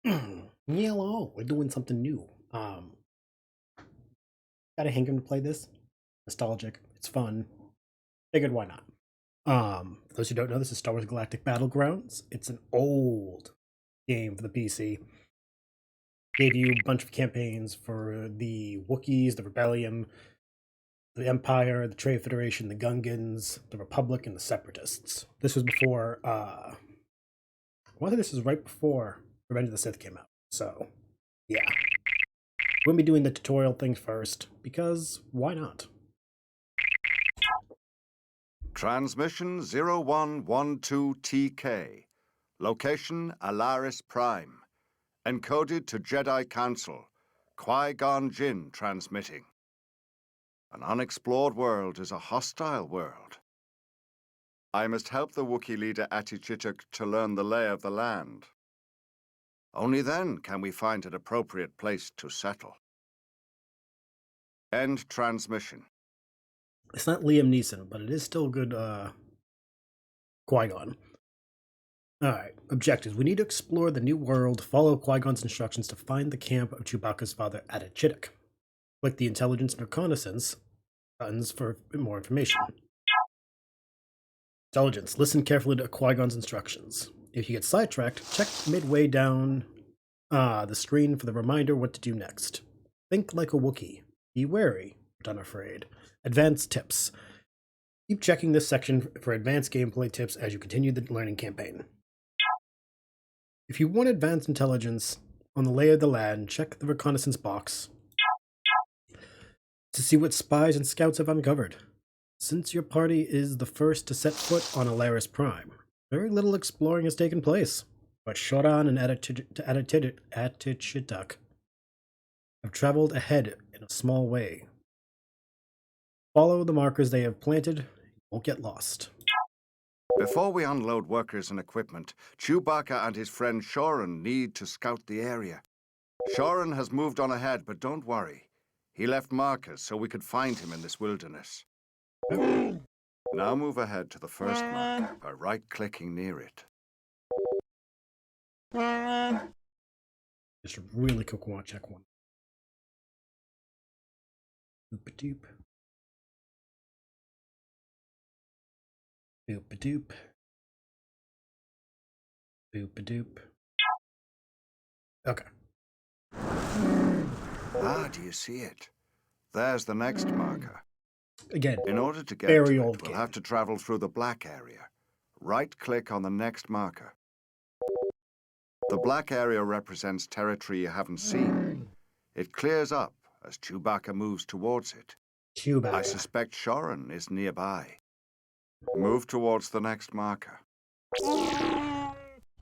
Hello, we're doing something new. Gotta hang him to play this. Nostalgic. It's fun. Figured why not. For those who don't know, this is Star Wars Galactic Battlegrounds. It's an old game for the PC. Gave you a bunch of campaigns for the Wookiees, the Rebellion, the Empire, the Trade Federation, the Gungans, the Republic, and the Separatists. This was before, I want to say this was right before Revenge of the Sith came out. So, yeah. We're going to be doing the tutorial thing first, because why not? Transmission 0112TK. Location Alaris Prime. Encoded to Jedi Council. Qui-Gon Jinn transmitting. An unexplored world is a hostile world. I must help the Wookiee leader Atichituk to learn the lay of the land. Only then can we find an appropriate place to settle. End transmission. It's not Liam Neeson, but it is still good Qui-Gon. Alright, objectives. We need to explore the new world, follow Qui-Gon's instructions to find the camp of Chewbacca's father, Atichituk. Click the intelligence and reconnaissance buttons for more information. Intelligence. Listen carefully to Qui-Gon's instructions. If you get sidetracked, check midway down the screen for the reminder what to do next. Think like a Wookiee. Be wary, but unafraid. Advanced tips. Keep checking this section for advanced gameplay tips as you continue the learning campaign. If you want advanced intelligence on the lay of the land, check the reconnaissance box to see what spies and scouts have uncovered. Since your party is the first to set foot on Alaris Prime, very little exploring has taken place, but Shodan and Atichituk have traveled ahead in a small way. Follow the markers they have planted, you won't get lost. Before we unload workers and equipment, Chewbacca and his friend Shoran need to scout the area. Shoran has moved on ahead, but don't worry. He left markers so we could find him in this wilderness. Now move ahead to the first marker by right-clicking near it. Just really quick one, check one. Doop-a-doop. Doop-a-doop. Doop-a-doop. Okay. Ah, do you see it? There's the next marker. Again, in order to get very to old it, we'll game. have to travel through the black area. Right-click on the next marker. The black area represents territory you haven't seen. It clears up as Chewbacca moves towards it. Chewbacca. I suspect Shoran is nearby. Move towards the next marker.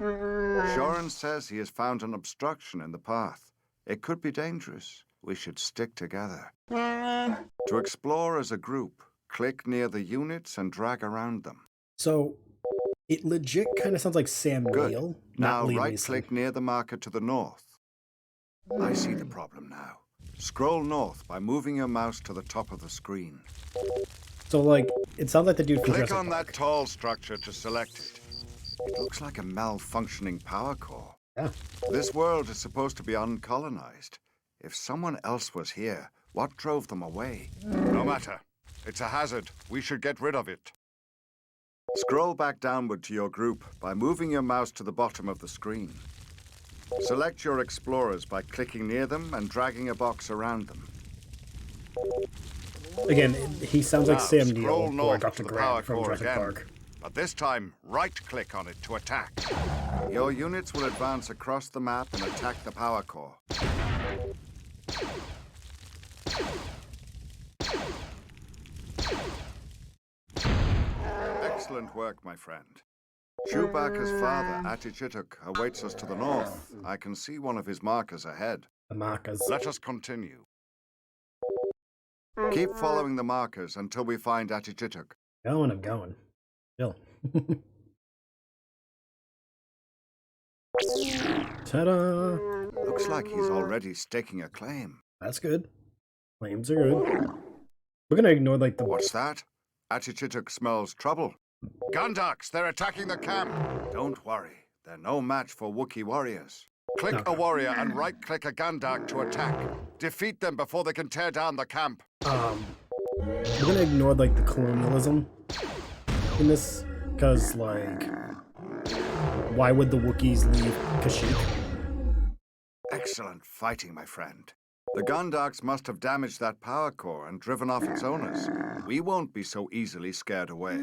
Shoran says he has found an obstruction in the path. It could be dangerous. We should stick together. To explore as a group, click near the units and drag around them. So, it legit kind of sounds like Sam Neill. Now right-click near the marker to the north. I see the problem now. Scroll north by moving your mouse to the top of the screen. So, like, it sounds like the dude from Click Jurassic on Park. that tall structure to select it. It looks like a malfunctioning power core. Yeah. This world is supposed to be uncolonized. If someone else was here, what drove them away? No matter. It's a hazard. We should get rid of it. Scroll back downward to your group by moving your mouse to the bottom of the screen. Select your explorers by clicking near them and dragging a box around them. Again, he sounds like Sam Scroll Neill or north Dr. to the Grant power from core Jurassic again. Park. But this time, right-click on it to attack. Your units will advance across the map and attack the power core. Excellent work, my friend. Chewbacca's father, Atichituk, awaits us to the north. I can see one of his markers ahead. The markers. Let us continue. Keep following the markers until we find Atichituk. I'm going. Chill. Ta-da! Looks like he's already staking a claim. That's good. Claims are good. We're gonna ignore, like, the... What's that? Atichituk smells trouble. Gundaks, they're attacking the camp. Don't worry. They're no match for Wookiee warriors. Click Okay. a warrior and right-click a Gundark to attack. Defeat them before they can tear down the camp. We're gonna ignore like the colonialism in this, because like, why would the Wookiees leave Kashyyyk? Excellent fighting, my friend. The Gundarks must have damaged that power core and driven off its owners. We won't be so easily scared away.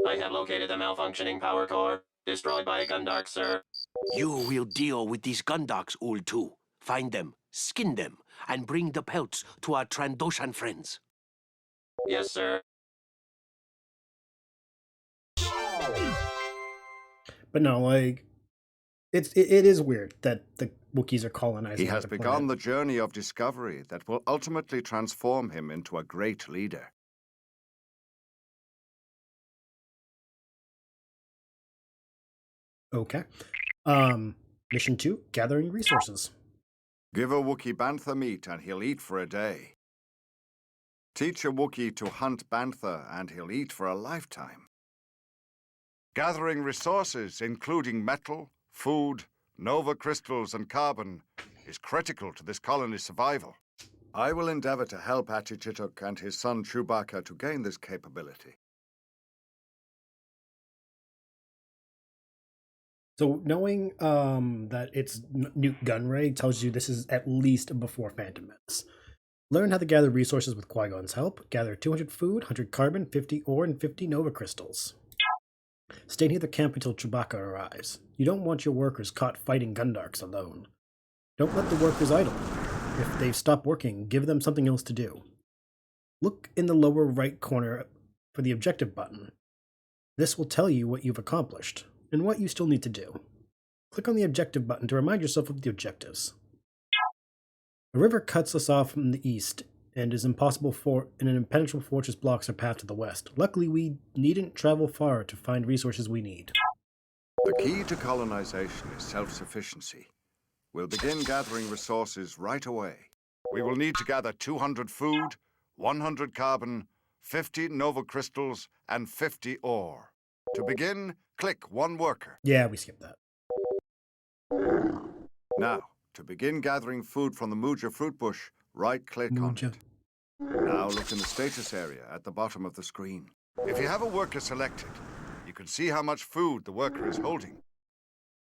I have located the malfunctioning power core. Destroyed by a Gundark, sir. You will deal with these Gundaks, Ul too. Find them, skin them, and bring the pelts to our Trandoshan friends. Yes, sir. But no, like, it is weird that the Wookiees are colonizing. He has the begun planet. the journey of discovery that will ultimately transform him into a great leader. Okay. Mission 2, gathering resources. Give a Wookiee bantha meat and he'll eat for a day. Teach a Wookiee to hunt bantha and he'll eat for a lifetime. Gathering resources, including metal, food, nova crystals, and carbon, is critical to this colony's survival. I will endeavor to help Achichituk and his son Chewbacca to gain this capability. So knowing that it's Newt Gunray tells you this is at least before Phantom Menace. Learn how to gather resources with Qui-Gon's help. Gather 200 food, 100 carbon, 50 ore, and 50 nova crystals. Stay near the camp until Chewbacca arrives. You don't want your workers caught fighting Gundarks alone. Don't let the workers idle. If they've stopped working, give them something else to do. Look in the lower right corner for the objective button. This will tell you what you've accomplished and what you still need to do. Click on the objective button to remind yourself of the objectives. A river cuts us off from the east and is impossible and an impenetrable fortress blocks our path to the west. Luckily, we needn't travel far to find resources we need. The key to colonization is self-sufficiency. We'll begin gathering resources right away. We will need to gather 200 food, 100 carbon, 50 nova crystals, and 50 ore. To begin, click one worker. Yeah, we skipped that. Now, to begin gathering food from the Muja fruit bush, right-click on Muja. it. Now look in the status area at the bottom of the screen. If you have a worker selected, you can see how much food the worker is holding.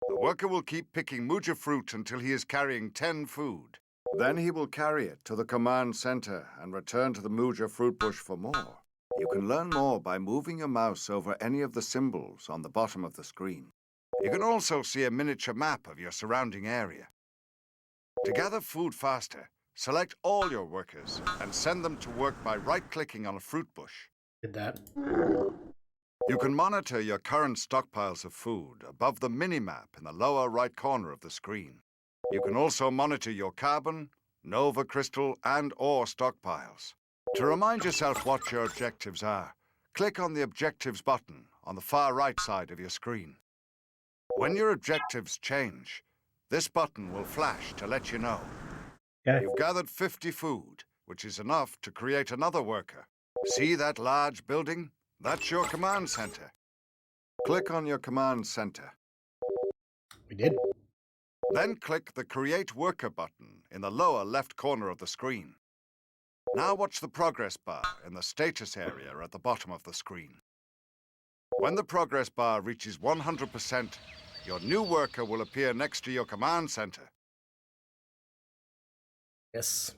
The worker will keep picking Muja fruit until he is carrying 10 food. Then he will carry it to the command center and return to the Muja fruit bush for more. You can learn more by moving your mouse over any of the symbols on the bottom of the screen. You can also see a miniature map of your surrounding area. To gather food faster, select all your workers and send them to work by right-clicking on a fruit bush. Did that. You can monitor your current stockpiles of food above the mini-map in the lower right corner of the screen. You can also monitor your carbon, nova crystal, and ore stockpiles. To remind yourself what your objectives are, click on the Objectives button on the far right side of your screen. When your objectives change, this button will flash to let you know. Okay. You've gathered 50 food, which is enough to create another worker. See that large building? That's your command center. Click on your command center. We did. Then click the Create Worker button in the lower left corner of the screen. Now watch the progress bar in the status area at the bottom of the screen. When the progress bar reaches 100%, your new worker will appear next to your command center. Yes.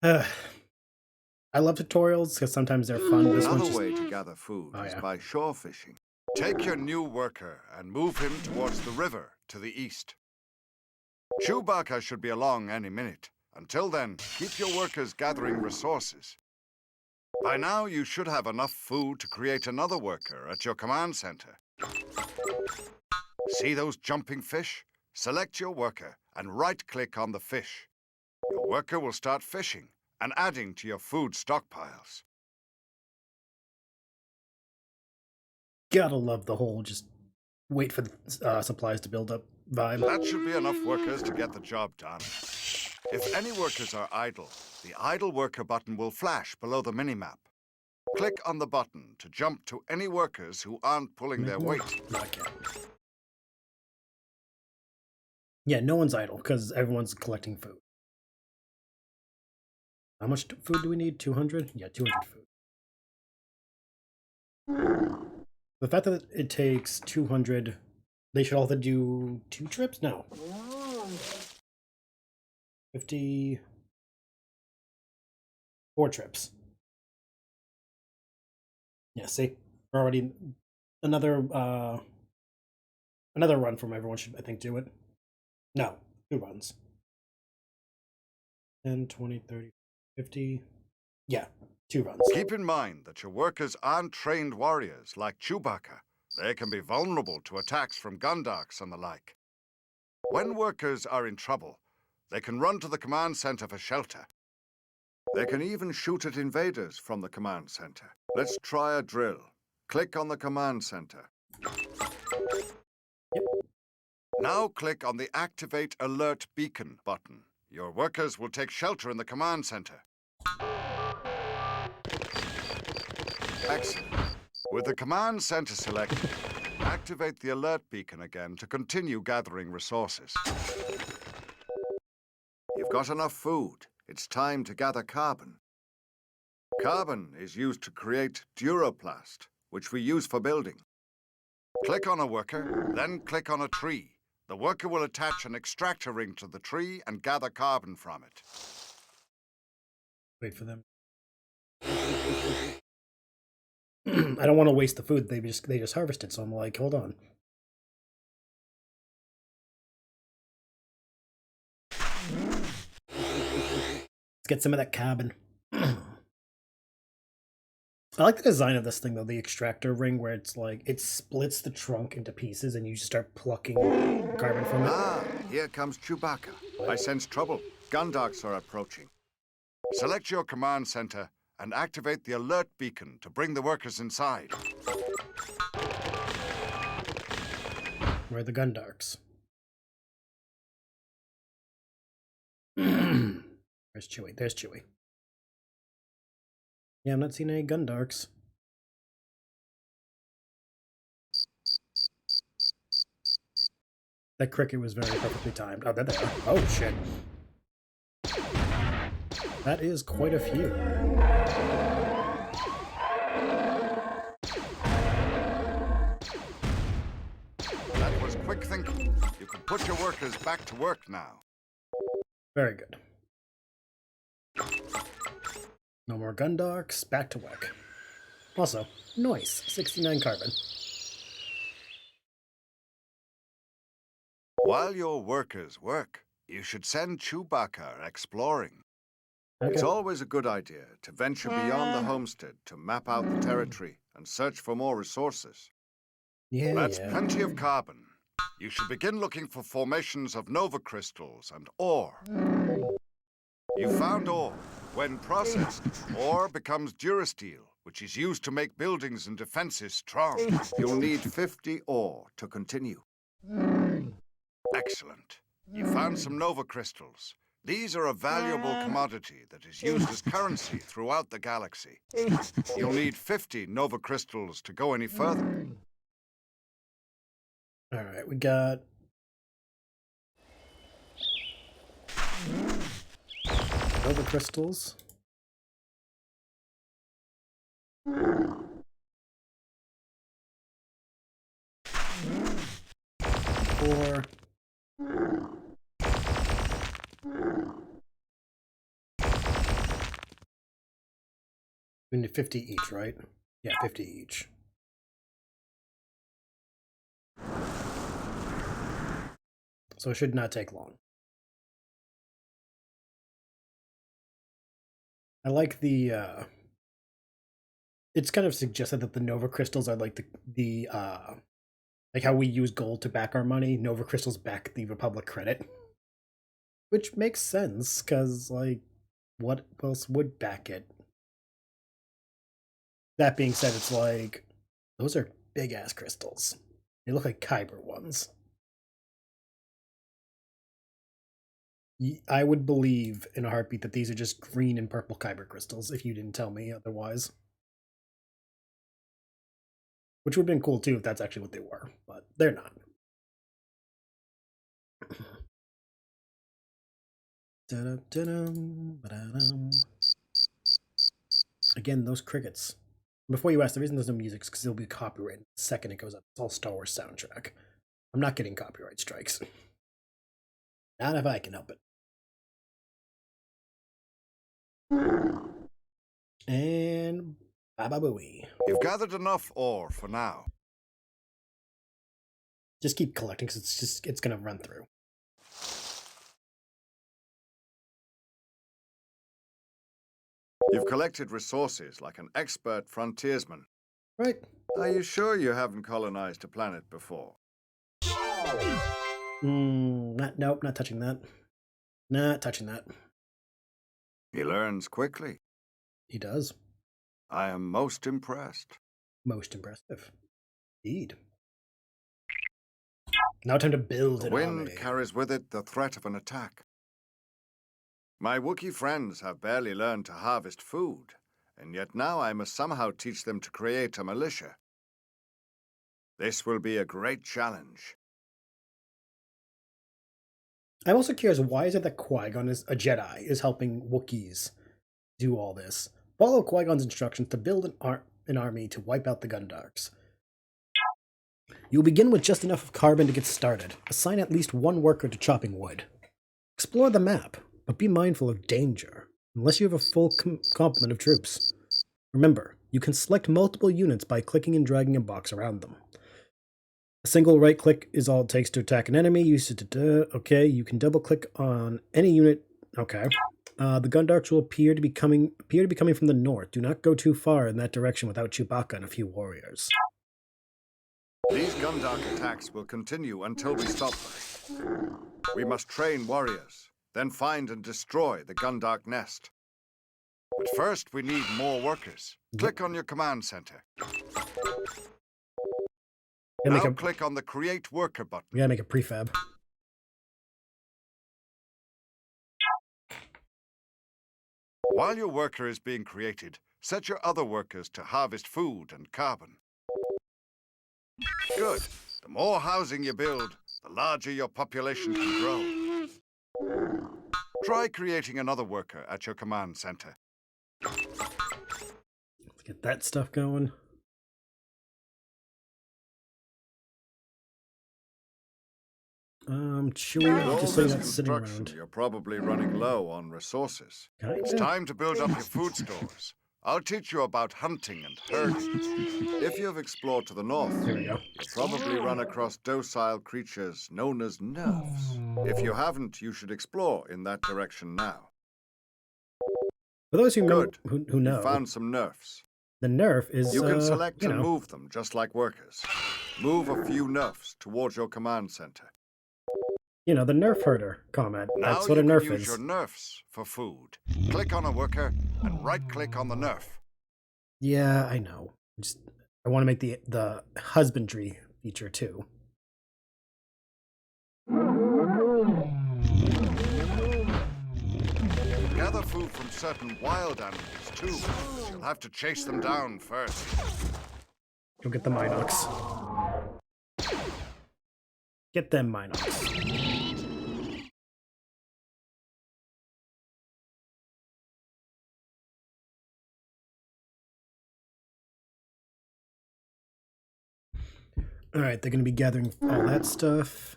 I love tutorials because sometimes they're fun. This one's Another just... way to gather food Oh, is yeah. by shore fishing. Take your new worker and move him towards the river to the east. Chewbacca should be along any minute. Until then, keep your workers gathering resources. By now, you should have enough food to create another worker at your command center. See those jumping fish? Select your worker and right-click on the fish. Your worker will start fishing and adding to your food stockpiles. Gotta love the whole just wait for the supplies to build up vibe. That should be enough workers to get the job done. If any workers are idle, the Idle Worker button will flash below the minimap. Click on the button to jump to any workers who aren't pulling their weight. Not yet. Yeah, no one's idle because everyone's collecting food. How much food do we need? 200? Yeah, 200 food. The fact that it takes 200, they should all have to do 2 trips? No. 50... 4 trips. Yeah, see? We're already... Another run from everyone should, I think, do it. No, 2 runs. 10, 20, 30, 50... Yeah, 2 runs. Keep in mind that your workers aren't trained warriors like Chewbacca. They can be vulnerable to attacks from Gundarks and the like. When workers are in trouble, they can run to the command center for shelter. They can even shoot at invaders from the command center. Let's try a drill. Click on the command center. Yep. Now click on the Activate Alert Beacon button. Your workers will take shelter in the command center. Excellent. With the command center selected, activate the alert beacon again to continue gathering resources. You've got enough food. It's time to gather carbon. Carbon is used to create duroplast, which we use for building. Click on a worker, then click on a tree. The worker will attach an extractor ring to the tree and gather carbon from it. Wait for them. I don't want to waste the food they just harvested, so I'm like, hold on. Let's get some of that carbon. I like the design of this thing though, the extractor ring, where it's like it splits the trunk into pieces and you just start plucking carbon from it. Ah, here comes Chewbacca. I sense trouble. Gundarks are approaching. Select your command center and activate the alert beacon to bring the workers inside. Where are the Gundarks? There's Chewie. There's Chewie. Yeah, I'm not seeing any Gundarks. That cricket was very perfectly timed. Oh, there they are. Oh, shit. That is quite a few. That was quick thinking. You can put your workers back to work now. Very good. No more Gundarks. Back to work. Also, nice. 69 carbon. While your workers work, you should send Chewbacca exploring. Okay. It's always a good idea to venture beyond the homestead to map out the territory and search for more resources. Yeah, That's yeah. plenty of carbon. You should begin looking for formations of nova crystals and ore. You found ore. When processed, ore becomes durasteel, which is used to make buildings and defenses strong. You'll need 50 ore to continue. Excellent. You found some nova crystals. These are a valuable commodity that is used as currency throughout the galaxy. You'll need 50 nova crystals to go any further. All right, we got Nova crystals. Four. We need 50 each, right? Yeah, 50 each. So it should not take long. I like the it's kind of suggested that the Nova crystals are like the like how we use gold to back our money, Nova crystals back the Republic credit. Which makes sense, because like what else would back it? That being said, it's like those are big ass crystals. They look like Kyber ones. I would believe in a heartbeat that these are just green and purple Kyber crystals if you didn't tell me otherwise. which would have been cool too if that's actually what they were, but they're not. Again, those crickets. Before you ask, the reason there's no music is because it'll be copyrighted the second it goes up. It's all Star Wars soundtrack. I'm not getting copyright strikes. Not if I can help it. And baba booey. You've gathered enough ore for now. Just keep collecting because it's gonna run through. You've collected resources like an expert frontiersman. Right. Are you sure you haven't colonized a planet before? Nope, not touching that. Not touching that. He learns quickly. He does. I am most impressed. Most impressive. Indeed. Now time to build The an wind army. carries with it the threat of an attack. My Wookiee friends have barely learned to harvest food, and yet now I must somehow teach them to create a militia. This will be a great challenge. I'm also curious, why is it that Qui-Gon is a Jedi, is helping Wookiees do all this? Follow Qui-Gon's instructions to build an army to wipe out the Gundarks. You'll begin with just enough carbon to get started. Assign at least one worker to chopping wood. Explore the map, but be mindful of danger, unless you have a full complement of troops. Remember, you can select multiple units by clicking and dragging a box around them. A single right click is all it takes to attack an enemy. Use it to okay, you can double click on any unit. Okay. The Gundarks will appear to be coming from the north. Do not go too far in that direction without Chewbacca and a few warriors. These Gundark attacks will continue until we stop them. We must train warriors, then find and destroy the Gundark nest. But first, we need more workers. Click on your command center. Now click on the Create Worker button. We gotta make a prefab. While your worker is being created, set your other workers to harvest food and carbon. Good. The more housing you build, the larger your population can grow. Try creating another worker at your command center. Let's get that stuff going. Chewie, just so you're not sitting around. You're probably running low on resources. It's time to build up your food stores. I'll teach you about hunting and herding. If you've explored to the north, There we go. you'll probably run across docile creatures known as nerfs. If you haven't, you should explore in that direction now. For those who know, Good. who know, You found some nerfs. the nerf is You can select you and know, move them just like workers. Move a few nerfs towards your command center. the nerf herder comment. Now That's what a you nerf can use is. your nerfs for food. Click on a worker and right-click on the nerf. Yeah, I know. I want to make the husbandry feature too. Gather food from certain wild animals too. You'll have to chase them down first. Go get the Minox. Get them Minox. Alright, they're going to be gathering all that stuff.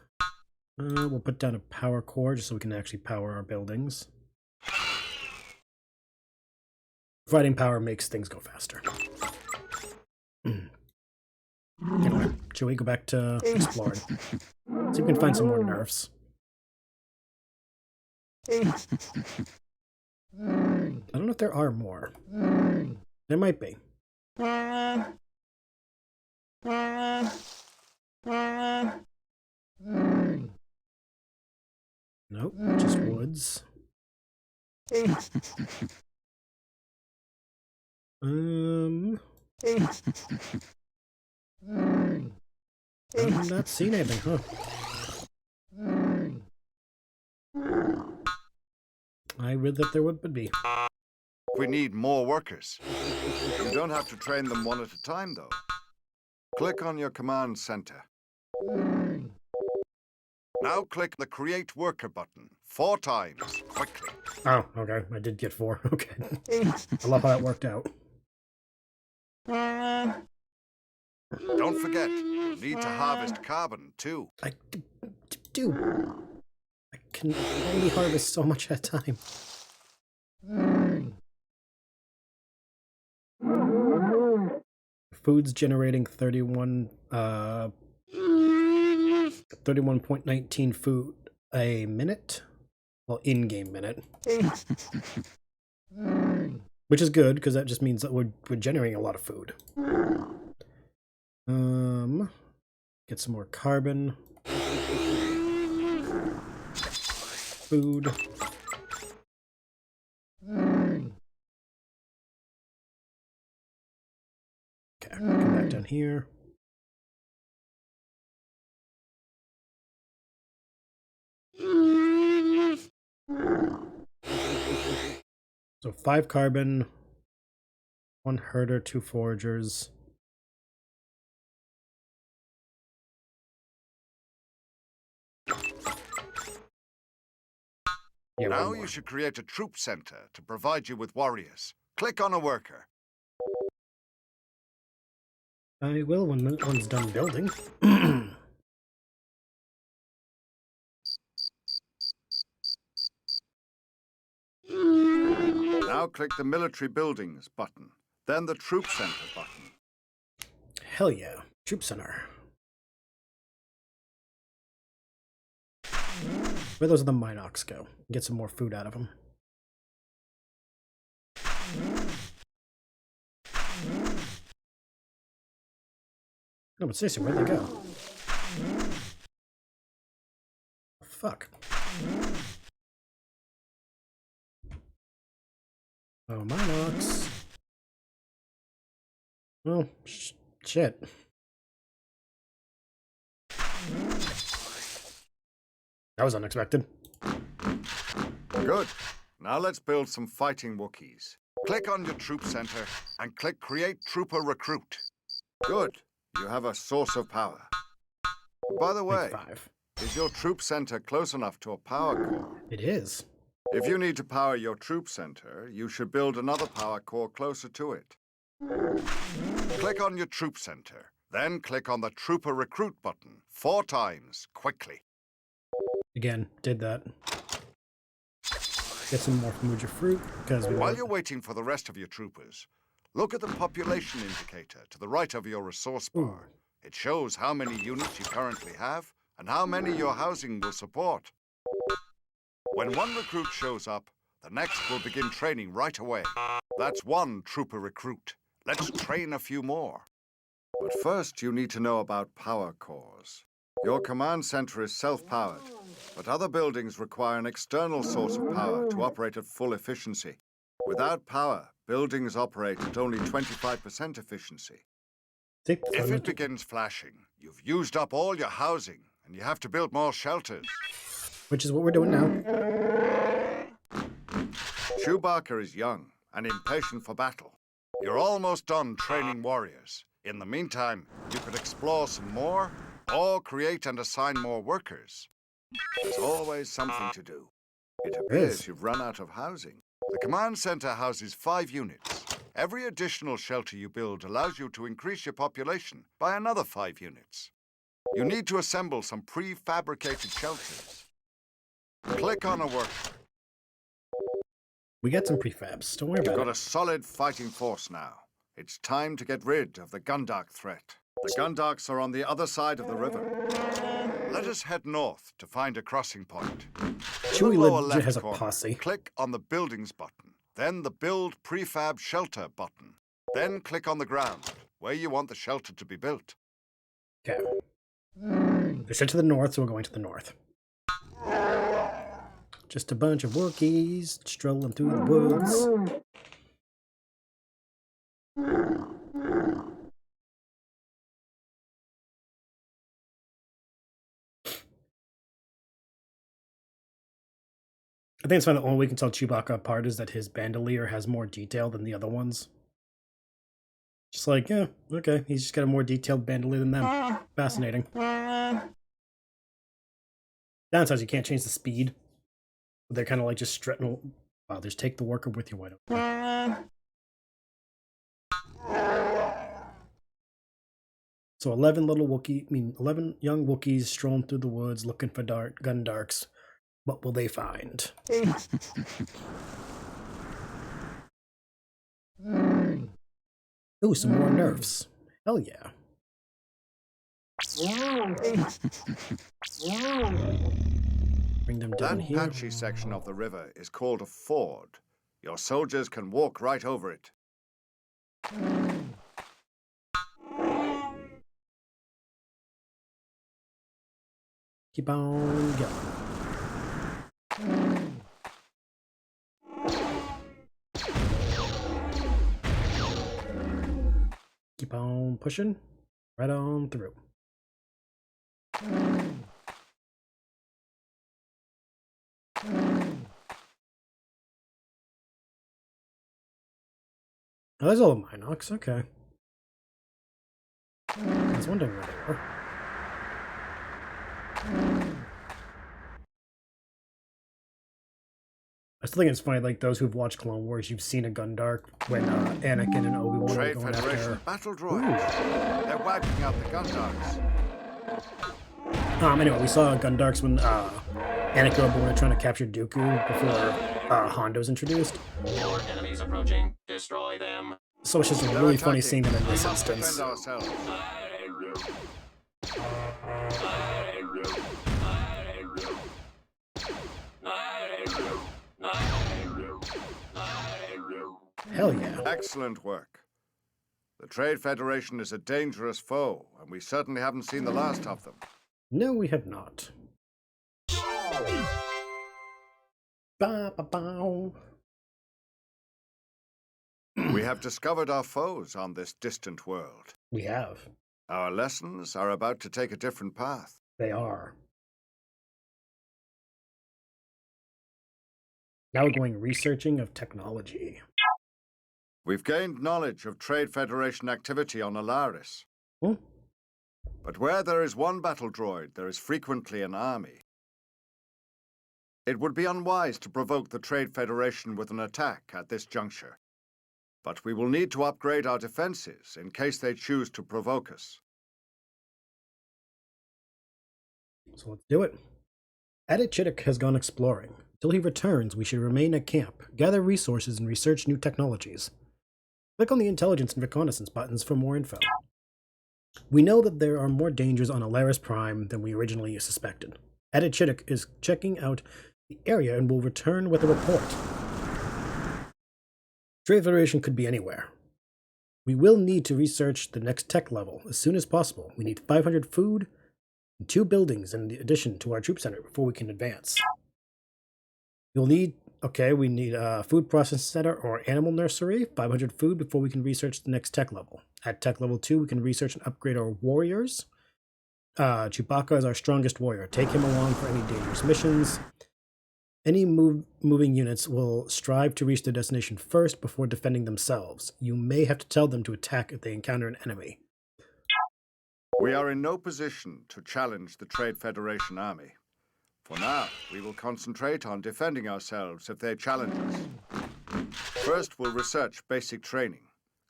We'll put down a power core just so we can actually power our buildings. Providing power makes things go faster. Anyway, shall we go back to exploring? See if we can find some more nerfs. I don't know if there are more. There might be. Nope, just woods. I'm not seeing anything, huh? I read that there would be. We need more workers. You don't have to train them one at a time, though. Click on your command center. Now click the Create Worker button 4 times, quickly. Oh, okay. I did get 4. Okay. I love how that worked out. Don't forget, you'll need to harvest carbon, too. I do. I can only harvest so much at a time. Food's generating 31.19 food a minute. Well, in-game minute. Which is good, because that just means that we're generating a lot of food. Get some more carbon. Food. Okay, come back down here. So 5 carbon, 1 herder, 2 foragers. Yeah, now you should create a troop center to provide you with warriors. Click on a worker. I will when one's done building. Now click the Military Buildings button, then the Troop Center button. Hell yeah, Troop Center. Where those the Minox go? Get some more food out of them. No, but seriously, where'd they go? Fuck. Oh, Minox. Well, shit. That was unexpected. Good. Now let's build some fighting Wookiees. Click on your troop center and click Create Trooper Recruit. Good. You have a source of power. By the way, 5. is your troop center close enough to a power core? It is. If you need to power your troop center, you should build another power core closer to it. Click on your troop center, then click on the Trooper Recruit button 4 times, quickly. Again, did that. Get some more Muja fruit, because we While you're waiting for the rest of your troopers, look at the population indicator to the right of your resource bar. It shows how many units you currently have and how many your housing will support. When one recruit shows up, the next will begin training right away. That's 1 trooper recruit. Let's train a few more. But first, you need to know about power cores. Your command center is self-powered, but other buildings require an external source of power to operate at full efficiency. Without power, buildings operate at only 25% efficiency. If it begins flashing, you've used up all your housing, and you have to build more shelters. Which is what we're doing now. Chewbacca is young and impatient for battle. You're almost done training warriors. In the meantime, you could explore some more, or create and assign more workers. There's always something to do. It appears you've run out of housing. The command center houses 5 units. Every additional shelter you build allows you to increase your population by another 5 units. You need to assemble some prefabricated shelters. Click on a worker. We got some prefabs. Don't worry about it. You've got a solid fighting force now. It's time to get rid of the Gundark threat. The Gundarks are on the other side of the river. Let us head north to find a crossing point. Chewie lower legit left has a corner, posse. Click on the Buildings button, then the Build Prefab Shelter button. Then click on the ground, where you want the shelter to be built. Okay. They're set to the north, so we're going to the north. Just a bunch of Wookiees strolling through the woods. I think it's fine. The only way we can tell Chewbacca apart is that his bandolier has more detail than the other ones. Just like, yeah, okay. He's just got a more detailed bandolier than them. Fascinating. Downsides, you can't change the speed. They're kind of like just strutting. Wow, just take the worker with you. Why don't you? So 11 11 young Wookiees strolling through the woods looking for Gundarks. What will they find? Ooh, some more nerfs. Hell yeah. Bring them down That here. patchy section of the river is called a ford. Your soldiers can walk right over it. Keep on going. Keep on pushing. Right on through. Oh, there's all the Minox, okay. I was wondering where they were. I still think it's funny, like those who've watched Clone Wars, you've seen a Gundark when Anakin and Obi-Wan were Trade going Federation after... battle droids. They're wiping out the Gungans. Anyway, we saw Gundarks when Anakin and Obi-Wan were trying to capture Dooku before Hondo's introduced. More enemies approaching. Destroy them. So it's just really funny seeing them in this instance. Defend ourselves. Hell yeah. Excellent work. The Trade Federation is a dangerous foe, and we certainly haven't seen the last of them. No, we have not. Ba, ba, bow. We have discovered our foes on this distant world. We have. Our lessons are about to take a different path. They are. Now we're going researching of technology. We've gained knowledge of Trade Federation activity on Alaris. Hmm? But where there is one battle droid, there is frequently an army. It would be unwise to provoke the Trade Federation with an attack at this juncture. But we will need to upgrade our defenses in case they choose to provoke us. So let's do it. Chittick has gone exploring. Until he returns, we should remain at camp, gather resources, and research new technologies. Click on the intelligence and reconnaissance buttons for more info. We know that there are more dangers on Alaris Prime than we originally suspected. Chittick is checking out the area and will return with a report. Trade Federation could be anywhere. We will need to research the next tech level as soon as possible. We need 500 food and 2 buildings in addition to our troop center before we can advance. You'll need, we need a food processing center or animal nursery, 500 food before we can research the next tech level. At tech level 2, we can research and upgrade our warriors. Chewbacca is our strongest warrior. Take him along for any dangerous missions. Any moving units will strive to reach their destination first before defending themselves. You may have to tell them to attack if they encounter an enemy. We are in no position to challenge the Trade Federation army. For now, we will concentrate on defending ourselves if they challenge us. First, we'll research basic training.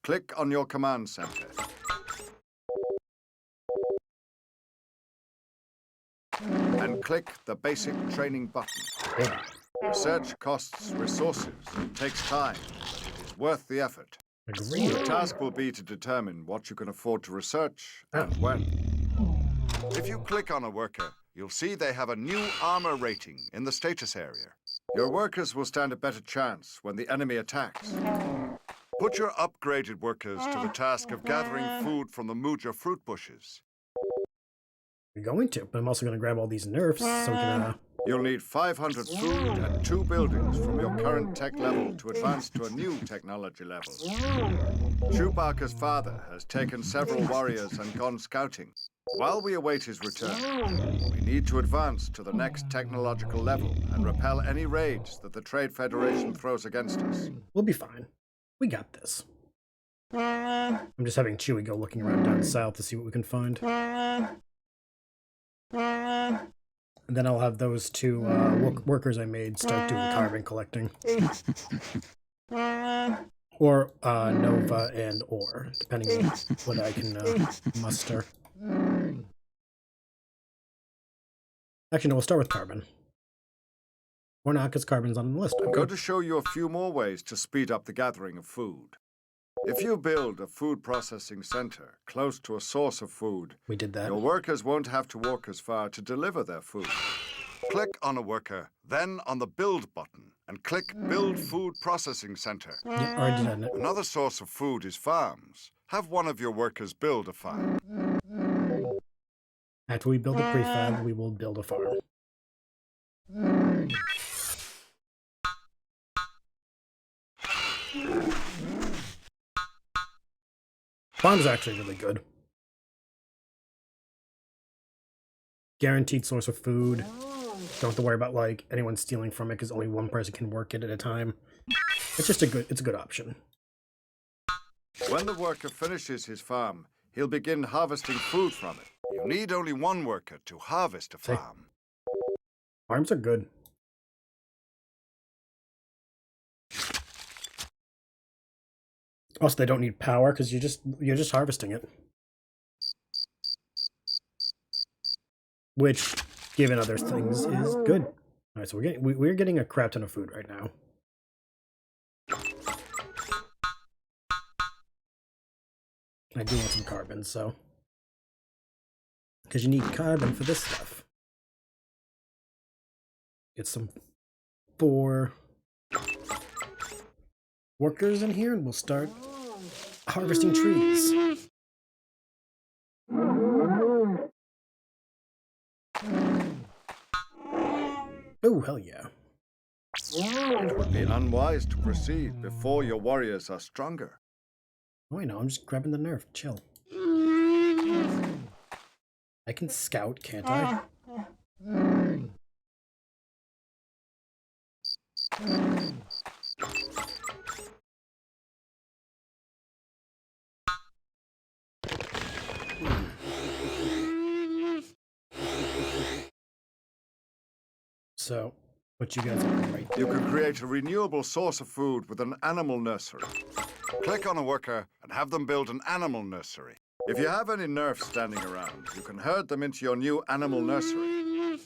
Click on your command center. And click the basic training button. Research costs resources, it takes time, it is worth the effort. Agreed. Your task will be to determine what you can afford to research and when. If you click on a worker, you'll see they have a new armor rating in the status area. Your workers will stand a better chance when the enemy attacks. Put your upgraded workers to the task of gathering food from the Muja fruit bushes. You're going to, but I'm also going to grab all these nerfs so we can... You'll need 500 food and 2 buildings from your current tech level to advance to a new technology level. Chewbacca's father has taken several warriors and gone scouting. While we await his return, we need to advance to the next technological level and repel any raids that the Trade Federation throws against us. We'll be fine. We got this. I'm just having Chewie go looking around down south to see what we can find. And then I'll have those two workers I made start doing carbon collecting. Or Nova and Ore, depending on what I can muster. Actually, no, we'll start with carbon. Or not, because carbon's on the list. I'm going to show you a few more ways to speed up the gathering of food. If you build a food processing center close to a source of food, we did that. Your workers won't have to walk as far to deliver their food. Click on a worker, then on the Build button, and click Build Food Processing Center. Yeah, already done it. Another source of food is farms. Have one of your workers build a farm. After we build a prefab, we will build a farm. Farm's actually really good. Guaranteed source of food. Don't have to worry about like anyone stealing from it because only one person can work it at a time. It's just a good option. When the worker finishes his farm, he'll begin harvesting food from it. You need only one worker to harvest a farm. Farms are good. Also, they don't need power because you're just harvesting it. Which, given other things, is good. All right, so we're getting a crap ton of food right now. I do want some carbon, so because you need carbon for this stuff. Get some 4 workers in here, and we'll start harvesting trees. Oh, hell yeah. It would be unwise to proceed before your warriors are stronger. Oh, I know, I'm just grabbing the nerf. Chill. I can scout, can't I? So, what you guys are right? You can create a renewable source of food with an animal nursery. Click on a worker and have them build an animal nursery. If you have any nerfs standing around, you can herd them into your new animal nursery.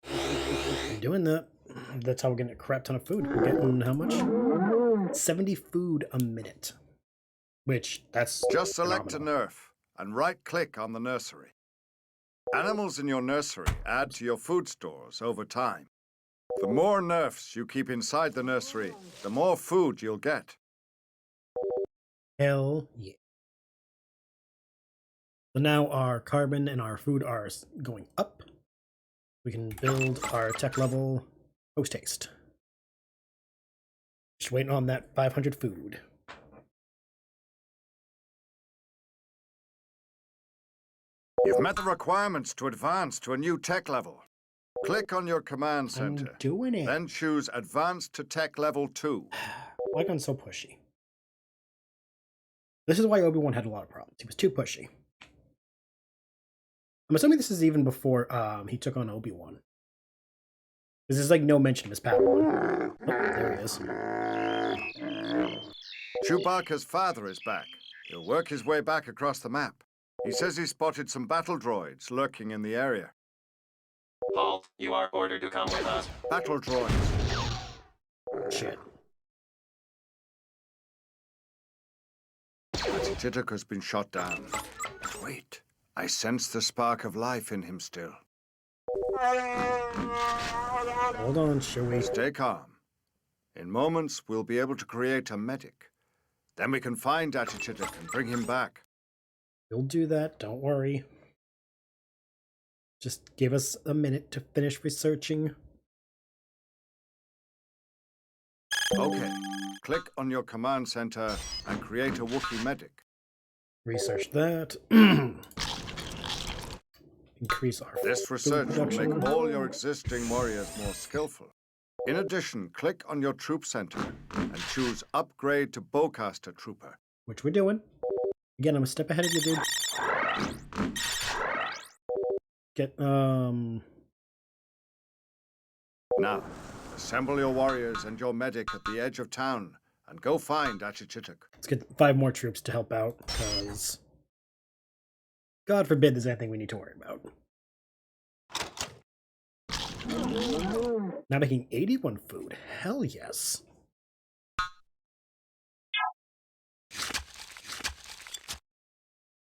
I'm doing that. That's how we're getting a crap ton of food. We're getting how much? 70 food a minute. Which, that's Just select a phenomenal. nerf and right-click on the nursery. Animals in your nursery add to your food stores over time. The more nerfs you keep inside the nursery, the more food you'll get. Hell yeah. So now our carbon and our food are going up. We can build our tech level post haste. Just waiting on that 500 food. You've met the requirements to advance to a new tech level. Click on your command center. I'm doing it. Then choose Advance to Tech Level 2. Qui-Gon's so pushy. This is why Obi-Wan had a lot of problems. He was too pushy. I'm assuming this is even before he took on Obi-Wan. Because there's like no mention of his Padawan. Oh, there he is. Chewbacca's father is back. He'll work his way back across the map. He says he spotted some battle droids lurking in the area. Halt. You are ordered to come with us. Battle droids. Shit. Titika's been shot down. But wait, I sense the spark of life in him still. Hold on, Chewie. Stay calm. In moments, we'll be able to create a medic. Then we can find Atichitik and bring him back. You'll do that, don't worry. Just give us a minute to finish researching. Okay. Click on your command center and create a Wookiee medic. Research that. Increase our This food research will production. make all your existing warriors more skillful. In addition, click on your troop center and choose Upgrade to Bowcaster Trooper. which we're doing. Again, I'm a step ahead of you, dude. Get, Now, assemble your warriors and your medic at the edge of town and go find Achichituk. Let's get 5 more troops to help out, because God forbid there's anything we need to worry about. Now making 81 food. Hell yes.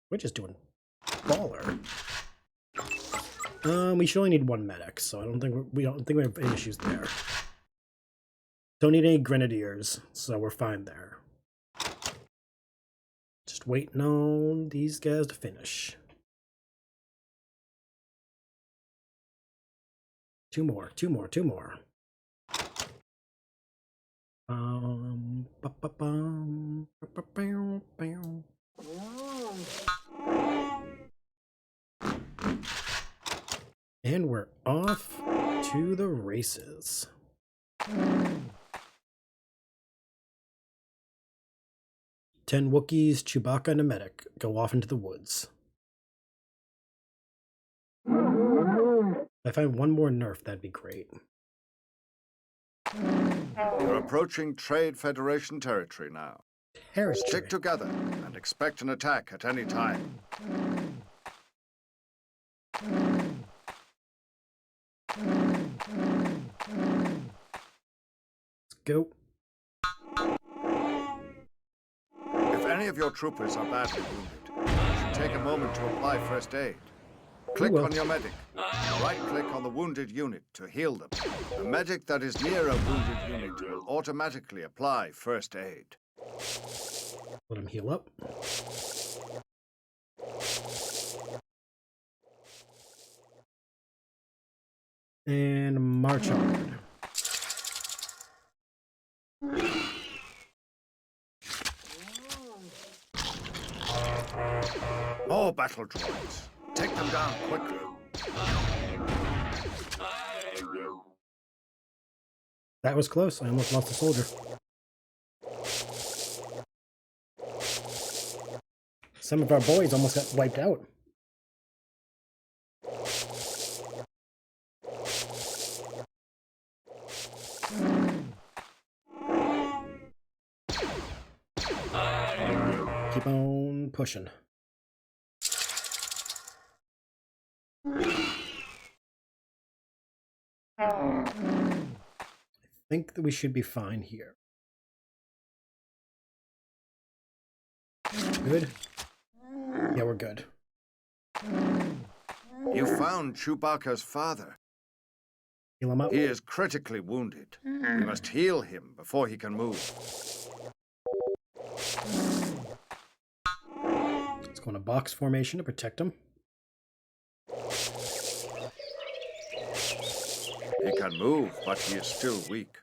We're just doing baller. We should only need 1 medic, so I don't think we have any issues there. Don't need any grenadiers, so we're fine there. Just waiting on these guys to finish. 2 more. And we're off to the races. 10 Wookiees, Chewbacca, and a medic go off into the woods. If I find 1 more nerf, that'd be great. You're approaching Trade Federation territory now. Stick together and expect an attack at any time. Let's go. If any of your troopers are badly wounded, you should take a moment to apply first aid. Click on your medic. Right-click on the wounded unit to heal them. The medic that is near a wounded unit will automatically apply first aid. Let him heal up. And march on. More battle droids. Take them down quickly. That was close. I almost lost a soldier. Some of our boys almost got wiped out. Keep on pushing. I think that we should be fine here. Good? Yeah, we're good. You found Chewbacca's father. Heal him up. He is critically wounded. We must heal him before he can move. Let's go in a box formation to protect him. He can move, but he is still weak.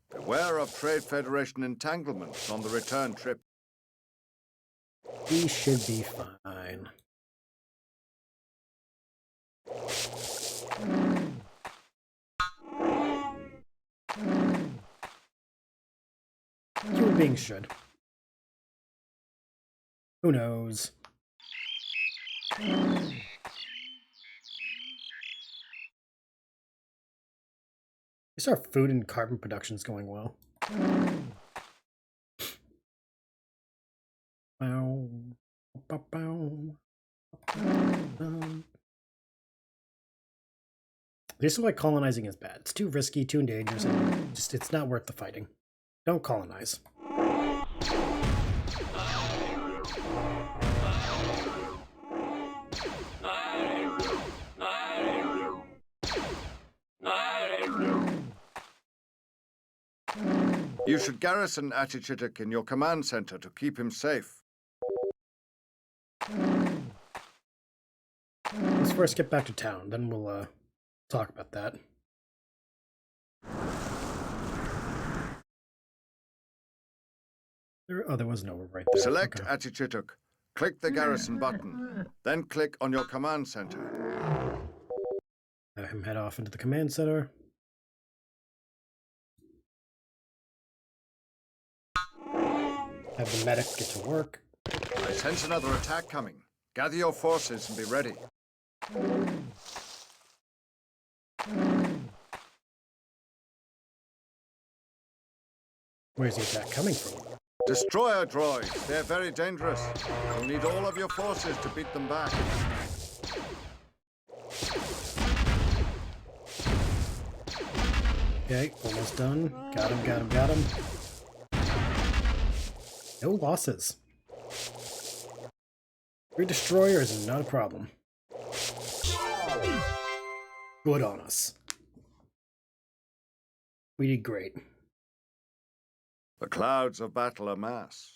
Beware of Trade Federation entanglements on the return trip. We should be fine. Human beings should. Who knows? I guess our food and carbon production is going well. This is why colonizing is bad. It's too risky, too dangerous, and just it's not worth the fighting. Don't colonize. You should garrison Achichituk in your command center to keep him safe. Let's first get back to town, then we'll talk about that. There was nowhere right there. Select Okay. Achichituk. Click the garrison button. Then click on your command center. Have him head off into the command center. Have Have the medic get to work. I sense another attack coming. Gather your forces and be ready. Where's the attack coming from? Destroyer droids. They're very dangerous. You'll need all of your forces to beat them back. Okay, almost done. Got him, got him, got him. No losses. 3 destroyers is not a problem. Good on us. We did great. The clouds of battle amass.